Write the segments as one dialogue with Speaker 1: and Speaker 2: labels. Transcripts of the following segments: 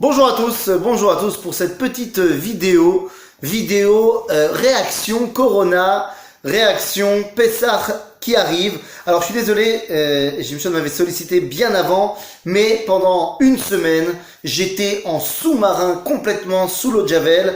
Speaker 1: Bonjour à tous pour cette petite vidéo réaction Corona, réaction Pessah qui arrive. Alors je suis désolé, Jimson m'avait sollicité bien avant, mais pendant une semaine, j'étais en sous-marin complètement sous l'eau de Javel.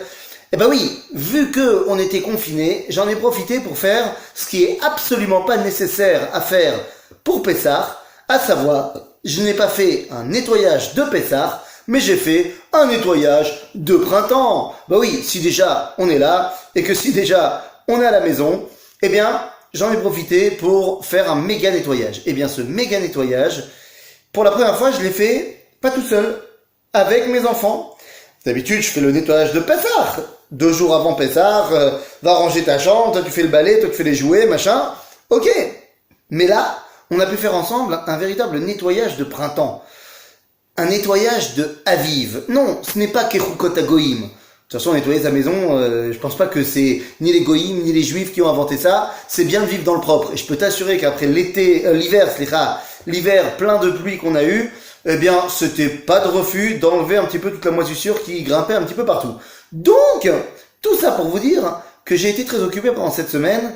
Speaker 1: Eh ben oui, vu qu'on était confinés, j'en ai profité pour faire ce qui est absolument pas nécessaire à faire pour Pessah, à savoir, je n'ai pas fait un nettoyage de Pessah, mais j'ai fait un nettoyage de printemps. Bah oui, si déjà on est là, et que si déjà on est à la maison, eh bien, j'en ai profité pour faire un méga nettoyage. Eh bien, ce méga nettoyage, pour la première fois, je l'ai fait pas tout seul, avec mes enfants. D'habitude, je fais le nettoyage de Pessah. 2 jours avant Pessah, va ranger ta chambre, toi tu fais le balai, toi tu fais les jouets, machin. Ok. Mais là, on a pu faire ensemble un véritable nettoyage de printemps. Un nettoyage de Aviv. Non, ce n'est pas Kechukot Goïm. De toute façon, nettoyer sa maison, je pense pas que c'est ni les Goïm ni les Juifs qui ont inventé ça. C'est bien de vivre dans le propre. Et je peux t'assurer qu'après l'hiver plein de pluie qu'on a eu, eh bien, c'était pas de refus d'enlever un petit peu toute la moisissure qui grimpait un petit peu partout. Donc, tout ça pour vous dire que j'ai été très occupé pendant cette semaine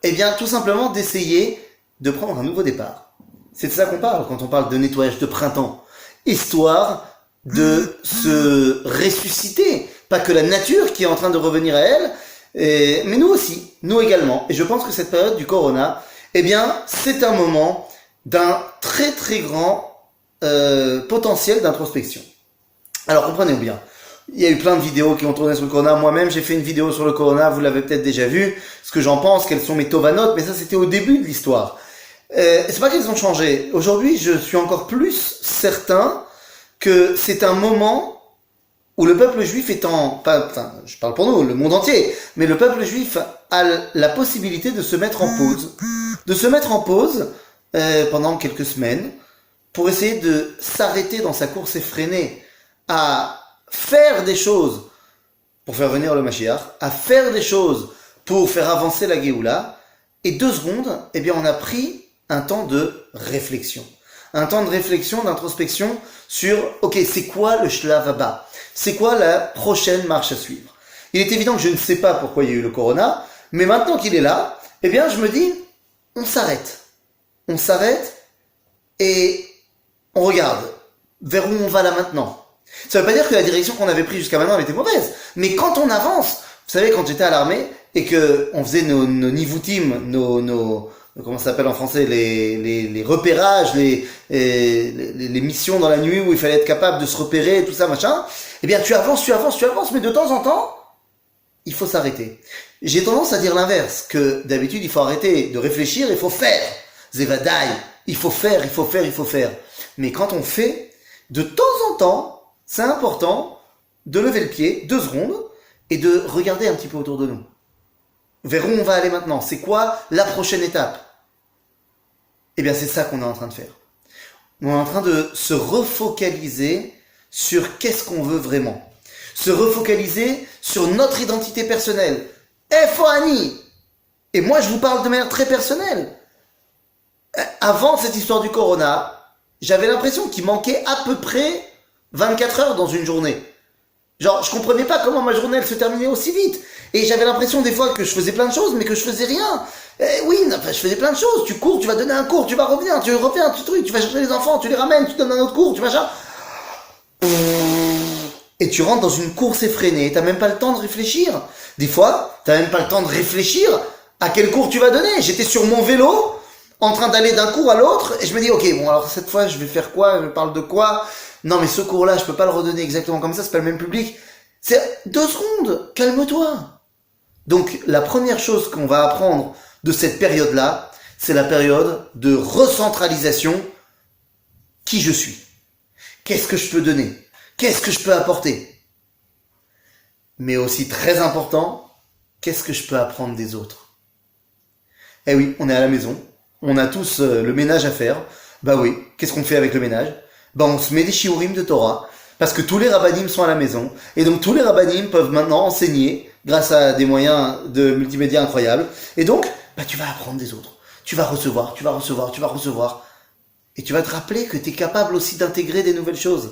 Speaker 1: eh bien, tout simplement d'essayer de prendre un nouveau départ. C'est de ça qu'on parle quand on parle de nettoyage de printemps. Histoire de se ressusciter. Pas que la nature qui est en train de revenir à elle, mais nous aussi, nous également. Et je pense que cette période du Corona, eh bien, c'est un moment d'un très très grand potentiel d'introspection. Alors comprenez bien, il y a eu plein de vidéos qui ont tourné sur le Corona. Moi-même, j'ai fait une vidéo sur le Corona, vous l'avez peut-être déjà vu, ce que j'en pense, quelles sont mes tovanotes, mais ça c'était au début de l'histoire. C'est pas qu'elles ont changé. Aujourd'hui, je suis encore plus certain que c'est un moment où le peuple juif je parle pour nous, le monde entier, mais le peuple juif a la possibilité de se mettre en pause, pendant quelques semaines, pour essayer de s'arrêter dans sa course effrénée à faire des choses pour faire venir le Mashiach, à faire des choses pour faire avancer la Géoula, et 2 secondes, eh bien on a pris un temps de réflexion. Un temps de réflexion, d'introspection sur, ok, c'est quoi le shlav haba? C'est quoi la prochaine marche à suivre? Il est évident que je ne sais pas pourquoi il y a eu le Corona, mais maintenant qu'il est là, eh bien je me dis, on s'arrête. On s'arrête et on regarde vers où on va là maintenant. Ça ne veut pas dire que la direction qu'on avait prise jusqu'à maintenant elle était mauvaise, mais quand on avance, vous savez, quand j'étais à l'armée et qu'on faisait nos nivoutim, comment ça s'appelle en français, les repérages, les missions dans la nuit où il fallait être capable de se repérer, tout ça, machin, eh bien tu avances, mais de temps en temps, il faut s'arrêter. J'ai tendance à dire l'inverse, que d'habitude il faut arrêter de réfléchir, il faut faire. Zevadaï, il faut faire. Mais quand on fait, de temps en temps, c'est important de lever le pied, 2 secondes, et de regarder un petit peu autour de nous. Vers où on va aller maintenant? C'est quoi la prochaine étape? Eh bien, c'est ça qu'on est en train de faire. On est en train de se refocaliser sur qu'est-ce qu'on veut vraiment. Se refocaliser sur notre identité personnelle. Ani. Et moi, je vous parle de manière très personnelle. Avant cette histoire du Corona, j'avais l'impression qu'il manquait à peu près 24 heures dans une journée. Genre, je comprenais pas comment ma journée elle se terminait aussi vite. Et j'avais l'impression des fois que je faisais plein de choses, mais que je faisais rien. Je faisais plein de choses. Tu cours, tu vas donner un cours, tu vas revenir, tu reviens, tu vas chercher les enfants, tu les ramènes, tu donnes un autre cours, tu vas et tu rentres dans une course effrénée. T'as même pas le temps de réfléchir. Des fois, t'as même pas le temps de réfléchir à quel cours tu vas donner. J'étais sur mon vélo, en train d'aller d'un cours à l'autre, et je me dis, ok, bon, alors cette fois, je vais faire quoi? Je parle de quoi? Non, mais ce cours-là, je peux pas le redonner exactement comme ça, c'est pas le même public. C'est 2 secondes, calme-toi. Donc, la première chose qu'on va apprendre de cette période-là, c'est la période de recentralisation. Qui je suis? Qu'est-ce que je peux donner? Qu'est-ce que je peux apporter? Mais aussi très important, qu'est-ce que je peux apprendre des autres? Eh oui, on est à la maison, on a tous le ménage à faire. Bah oui, qu'est-ce qu'on fait avec le ménage? Bah on se met des shiurim de Torah, parce que tous les rabbanim sont à la maison, et donc tous les rabbanim peuvent maintenant enseigner, grâce à des moyens de multimédia incroyables, et donc, bah tu vas apprendre des autres. Tu vas recevoir, et tu vas te rappeler que tu es capable aussi d'intégrer des nouvelles choses.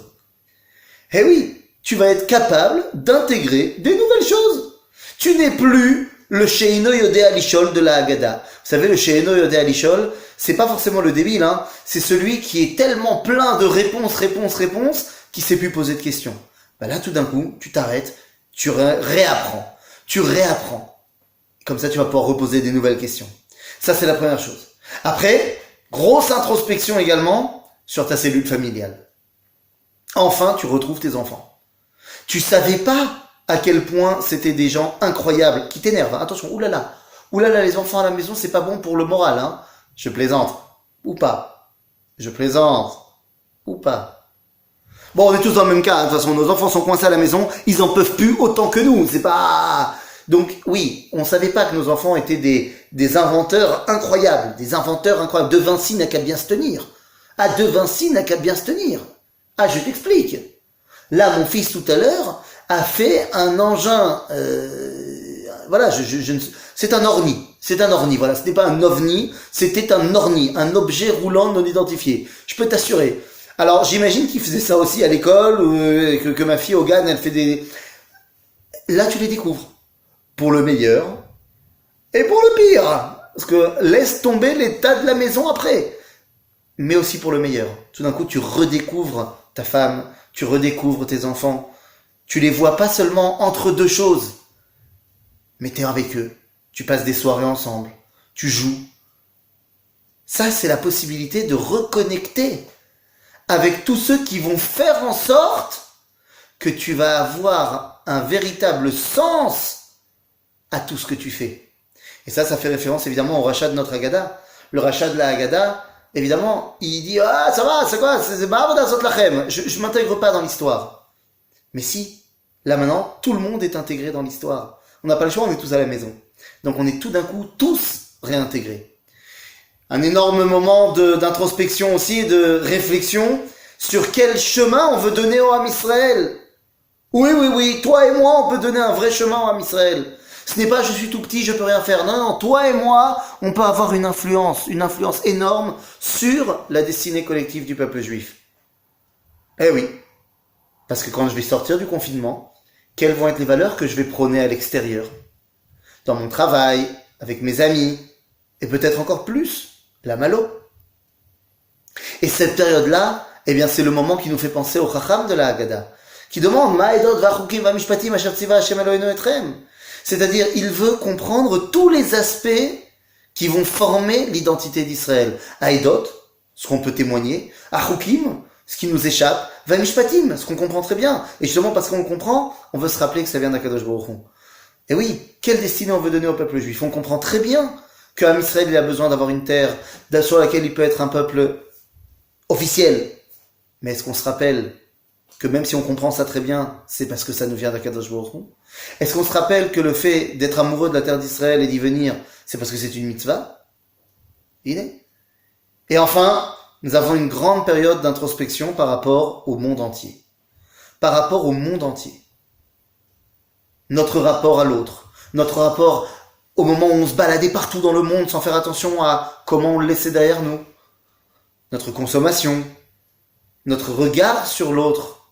Speaker 1: Eh oui, tu vas être capable d'intégrer des nouvelles choses. Tu n'es plus le Sheino Yodé Alishol de la Haggadah. Vous savez, le Sheino Yodé Alishol, c'est pas forcément le débile, hein. C'est celui qui est tellement plein de réponses, qu'il sait plus poser de questions. Bah là, tout d'un coup, tu t'arrêtes, tu réapprends. Tu réapprends. Comme ça, tu vas pouvoir reposer des nouvelles questions. Ça, c'est la première chose. Après, grosse introspection également sur ta cellule familiale. Enfin, tu retrouves tes enfants. Tu savais pas à quel point c'était des gens incroyables, qui t'énervent. Attention, oulala, les enfants à la maison, c'est pas bon pour le moral, hein. Je plaisante. Ou pas. Je plaisante. Ou pas. Bon, on est tous dans le même cas, hein. De toute façon, nos enfants sont coincés à la maison, ils en peuvent plus autant que nous, c'est pas... Donc, oui, on savait pas que nos enfants étaient des inventeurs incroyables, De Vinci n'a qu'à bien se tenir. Ah, De Vinci n'a qu'à bien se tenir. Ah, je t'explique. Là, mon fils, tout à l'heure, a fait un engin, voilà, c'est un orni, voilà, ce n'est pas un ovni, c'était un orni, un objet roulant non identifié. Je peux t'assurer. Alors, j'imagine qu'il faisait ça aussi à l'école, que ma fille, Hogan, elle fait des... Là, tu les découvres. Pour le meilleur, et pour le pire. Parce que laisse tomber l'état de la maison après. Mais aussi pour le meilleur. Tout d'un coup, tu redécouvres ta femme, tu redécouvres tes enfants. Tu les vois pas seulement entre deux choses, mais t'es avec eux. Tu passes des soirées ensemble, tu joues. Ça, c'est la possibilité de reconnecter avec tous ceux qui vont faire en sorte que tu vas avoir un véritable sens à tout ce que tu fais. Et ça fait référence évidemment au rachat de notre Haggadah. Le rachat de la Haggadah, évidemment, il dit « Ah, ça va, c'est quoi? C'est Ba'avodah Zot Lachem. » Je m'intègre pas dans l'histoire. Mais si, là maintenant, tout le monde est intégré dans l'histoire. On n'a pas le choix, on est tous à la maison. Donc on est tout d'un coup tous réintégrés. Un énorme moment d'introspection aussi, de réflexion sur quel chemin on veut donner au Ham Israël. Oui, toi et moi, on peut donner un vrai chemin au Ham Israël. Ce n'est pas je suis tout petit, je peux rien faire. Non, toi et moi, on peut avoir une influence énorme sur la destinée collective du peuple juif. Eh oui, parce que quand je vais sortir du confinement, quelles vont être les valeurs que je vais prôner à l'extérieur? Dans mon travail, avec mes amis, et peut-être encore plus, la malo. Et cette période-là, eh bien, c'est le moment qui nous fait penser au Chacham de la Haggadah, qui demande Ma'edot v'achukim v'mishpatim asher tziva Hashem Eloheinu etrem. C'est-à-dire, il veut comprendre tous les aspects qui vont former l'identité d'Israël. Aïdot, ce qu'on peut témoigner. Achukim, ce qui nous échappe. Vamishpatim, ce qu'on comprend très bien. Et justement, parce qu'on le comprend, on veut se rappeler que ça vient d'Akadosh Baruch Hu. Et oui, quelle destinée on veut donner au peuple juif? On comprend très bien que Ham Israël, il a besoin d'avoir une terre sur laquelle il peut être un peuple officiel. Mais est-ce qu'on se rappelle que même si on comprend ça très bien, c'est parce que ça nous vient d'Akadosh Baruch Hu? Est-ce qu'on se rappelle que le fait d'être amoureux de la terre d'Israël et d'y venir, c'est parce que c'est une mitzvah? Il est. Et enfin, nous avons une grande période d'introspection par rapport au monde entier. Par rapport au monde entier. Notre rapport à l'autre. Notre rapport au moment où on se baladait partout dans le monde sans faire attention à comment on le laissait derrière nous. Notre consommation. Notre regard sur l'autre.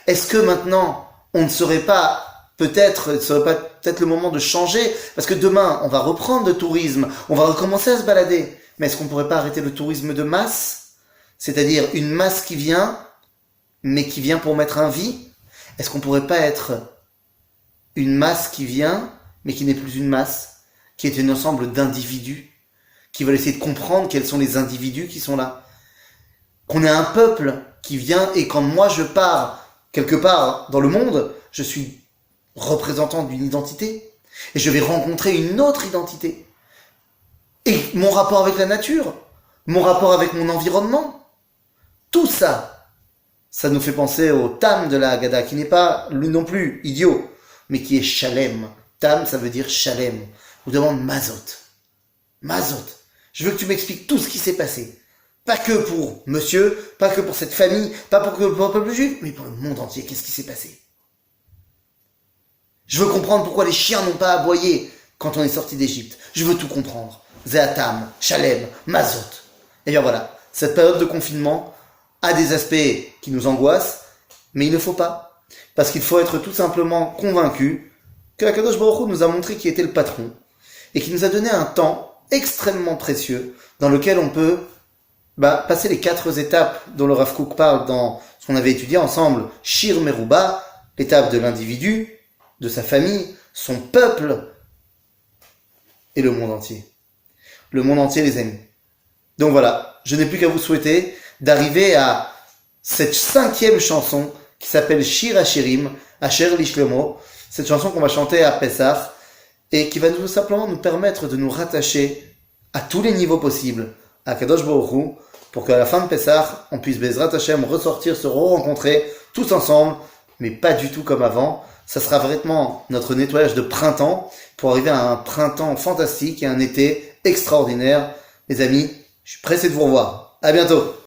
Speaker 1: Est-ce que maintenant, on ne serait pas peut-être le moment de changer, parce que demain, on va reprendre le tourisme, on va recommencer à se balader. Mais est-ce qu'on pourrait pas arrêter le tourisme de masse? C'est-à-dire une masse qui vient, mais qui vient pour mettre un vie? Est-ce qu'on pourrait pas être une masse qui vient, mais qui n'est plus une masse, qui est un ensemble d'individus, qui veulent essayer de comprendre quels sont les individus qui sont là? Qu'on est un peuple qui vient, et quand moi je pars quelque part dans le monde, je suis représentant d'une identité, et je vais rencontrer une autre identité. Et mon rapport avec la nature, mon rapport avec mon environnement, tout ça, ça nous fait penser au Tam de la Haggadah, qui n'est pas, lui non plus, idiot, mais qui est Shalem. Tam, ça veut dire Shalem. On demande Mazot. Mazot. Je veux que tu m'expliques tout ce qui s'est passé. Pas que pour monsieur, pas que pour cette famille, pas pour le peuple juif, mais pour le monde entier. Qu'est-ce qui s'est passé? Je veux comprendre pourquoi les chiens n'ont pas aboyé quand on est sorti d'Égypte. Je veux tout comprendre. Zéatam, Shalem, Mazot. Et bien voilà, cette période de confinement a des aspects qui nous angoissent, Mais il ne faut pas. Parce qu'il faut être tout simplement convaincu que Akadosh Baruch Hu nous a montré qui était le patron et qui nous a donné un temps extrêmement précieux dans lequel on peut passer les 4 étapes dont le Rav Kook parle dans ce qu'on avait étudié ensemble, Shir Meruba, l'étape de l'individu, de sa famille, son peuple et le monde entier. Le monde entier, les amis. Donc voilà, je n'ai plus qu'à vous souhaiter d'arriver à cette 5e chanson qui s'appelle Shir Hashirim, Asher Lishlomo, cette chanson qu'on va chanter à Pessah et qui va tout simplement nous permettre de nous rattacher à tous les niveaux possibles à Kadosh Baruch Hu pour qu'à la fin de Pessah, on puisse Bezrat Hashem ressortir, se re-rencontrer tous ensemble, mais pas du tout comme avant. Ça sera vraiment notre nettoyage de printemps pour arriver à un printemps fantastique et un été extraordinaire. Les amis, je suis pressé de vous revoir. À bientôt!